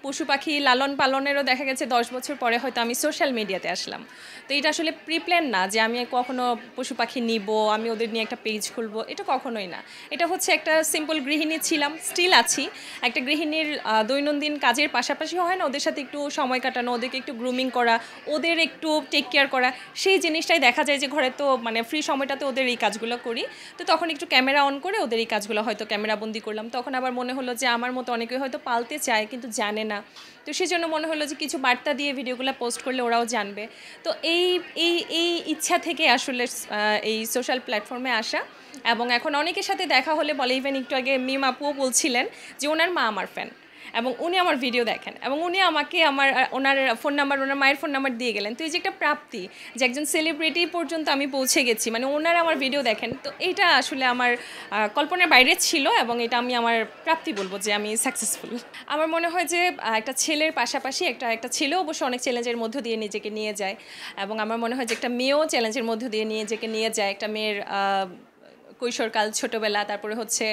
পশু পাখি লালন পালনেরও দেখা গেছে 10 বছর পরে হয়তো আমি সোশ্যাল মিডিয়াতে আসলাম। তো এটা আসলে প্রিপ্ল্যান না যে আমি কখনো পশু পাখি নিব, আমি ওদের নিয়ে একটা পেজ খুলবো, এটা কখনোই না। এটা হচ্ছে একটা সিম্পল গৃহিণী ছিলাম, স্টিল আছি। একটা গৃহিণীর দৈনন্দিন কাজের পাশাপাশি হয় না ওদের সাথে একটু সময় কাটানো, ওদেরকে একটু গ্রুমিং করা, ওদের একটু টেক কেয়ার করা, সেই জিনিসটাই দেখা যায় যে ঘরে তো মানে ফ্রি সময়টাতে ওদের এই কাজগুলো করি। তো তখন একটু ক্যামেরা অন করে ওদের এই কাজগুলো হয়তো ক্যামেরাবন্দি করলাম। তখন আবার মনে হলো যে আমার মতো অনেকে হয়তো পালতে চায় কিন্তু জানে না। তো সেজন্য মনে হলো যে কিছু বার্তা দিয়ে ভিডিওগুলো পোস্ট করলে ওরাও জানবে। তো এই এই এই ইচ্ছা থেকে আসলে এই সোশ্যাল প্ল্যাটফর্মে আসা। এবং এখন অনেকের সাথে দেখা হলে বলে, ইভেন একটু আগে মিম আপুও বলছিলেন যে ওনার মা আমার ফ্যান এবং উনি আমার ভিডিও দেখেন এবং উনি আমাকে ওনার ফোন নাম্বার, ওনার মায়ের ফোন নাম্বার দিয়ে গেলেন। তো এই যে একটা প্রাপ্তি যে একজন সেলিব্রিটি পর্যন্ত আমি পৌঁছে গেছি, মানে ওনারা আমার ভিডিও দেখেন, তো এইটা আসলে আমার কল্পনার বাইরে ছিল এবং এটা আমি আমার প্রাপ্তি বলবো যে আমি সাকসেসফুল। আমার মনে হয় যে একটা ছেলের পাশাপাশি একটা ছেলেও অবশ্য অনেক চ্যালেঞ্জের মধ্য দিয়ে নিজেকে নিয়ে যায় এবং আমার মনে হয় যে একটা মেয়েও চ্যালেঞ্জের মধ্য দিয়ে নিজেকে নিয়ে যায়। একটা মেয়ের কৈশোরকাল, ছোটোবেলা, তারপরে হচ্ছে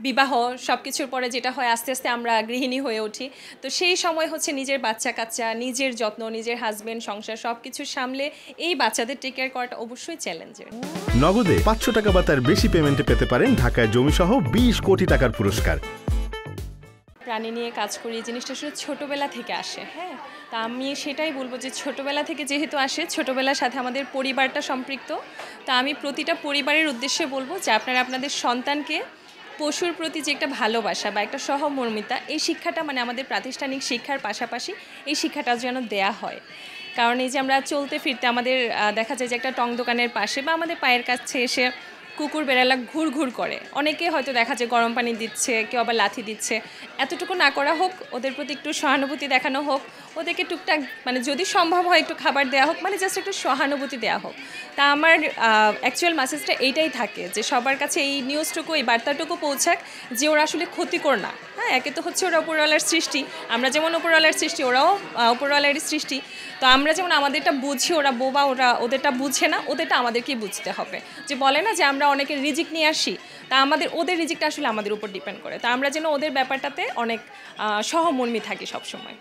বিবাহ, সব কিছুর পরে যেটা হয় আস্তে আস্তে আমরা গৃহিণী হয়ে উঠি। তো সেই সময় হচ্ছে নিজের বাচ্চা কাচ্চা, নিজের যত্ন, নিজের হাজবেন্ড, সংসার সব কিছু সামলে এই বাচ্চাদের টেক কেয়ার করাটা অবশ্যই চ্যালেঞ্জের। নগদে 500 টাকা বা তার বেশি পেমেন্টে পেতে পারেন ঢাকায় জমিসহ 20 কোটি টাকার পুরস্কার। প্রাণী নিয়ে কাজ করি, এই জিনিসটা আসলে ছোটোবেলা থেকে আসে। হ্যাঁ, তা আমি সেটাই বলবো যে ছোটোবেলা থেকে যেহেতু আসে, ছোটোবেলার সাথে আমাদের পরিবারটা সম্পৃক্ত। তা আমি প্রতিটা পরিবারের উদ্দেশ্যে বলবো যে আপনারা আপনাদের সন্তানকে পশুর প্রতি যে একটা ভালোবাসা বা একটা সহমর্মিতা, এই শিক্ষাটা মানে আমাদের প্রাতিষ্ঠানিক শিক্ষার পাশাপাশি এই শিক্ষাটা যেন দেয়া হয়। কারণ এই যে আমরা চলতে ফিরতে আমাদের দেখা যায় যে একটা টং দোকানের পাশে বা আমাদের পায়ের কাছে এসে কুকুর বেড়ালা ঘুর ঘুর করে, অনেকে হয়তো দেখা যায় গরম পানি দিচ্ছে, কেউ আবার লাথি দিচ্ছে। এতটুকু না করা হোক, ওদের প্রতি একটু সহানুভূতি দেখানো হোক, ওদেরকে টুকটাক মানে যদি সম্ভব হয় একটু খাবার দেওয়া হোক, মানে জাস্ট একটু সহানুভূতি দেওয়া হোক। তা আমার অ্যাকচুয়াল মেসেজটা এইটাই থাকে যে সবার কাছে এই নিউজটুকু, এই বার্তাটুকু পৌঁছাক যে ওরা আসলে ক্ষতিকর না। হ্যাঁ, একে তো হচ্ছে ওরা উপরওয়ালার সৃষ্টি, আমরা যেমন উপরওয়ালার সৃষ্টি, ওরাও উপরওয়ালারই সৃষ্টি। তো আমরা যেমন আমাদেরটা বুঝি, ওরা বোবা, ওরা ওদেরটা বুঝে না, ওদেরটা আমাদেরকেই বুঝতে হবে। যে বলে না যে আমরা অনেকের রিজিক নিয়ে আসি, তা ওদের রিজিকটা আসলে আমাদের উপর ডিপেন্ড করে। তা আমরা যেন ওদের ব্যাপারটাতে অনেক সহমর্মী থাকি সবসময়।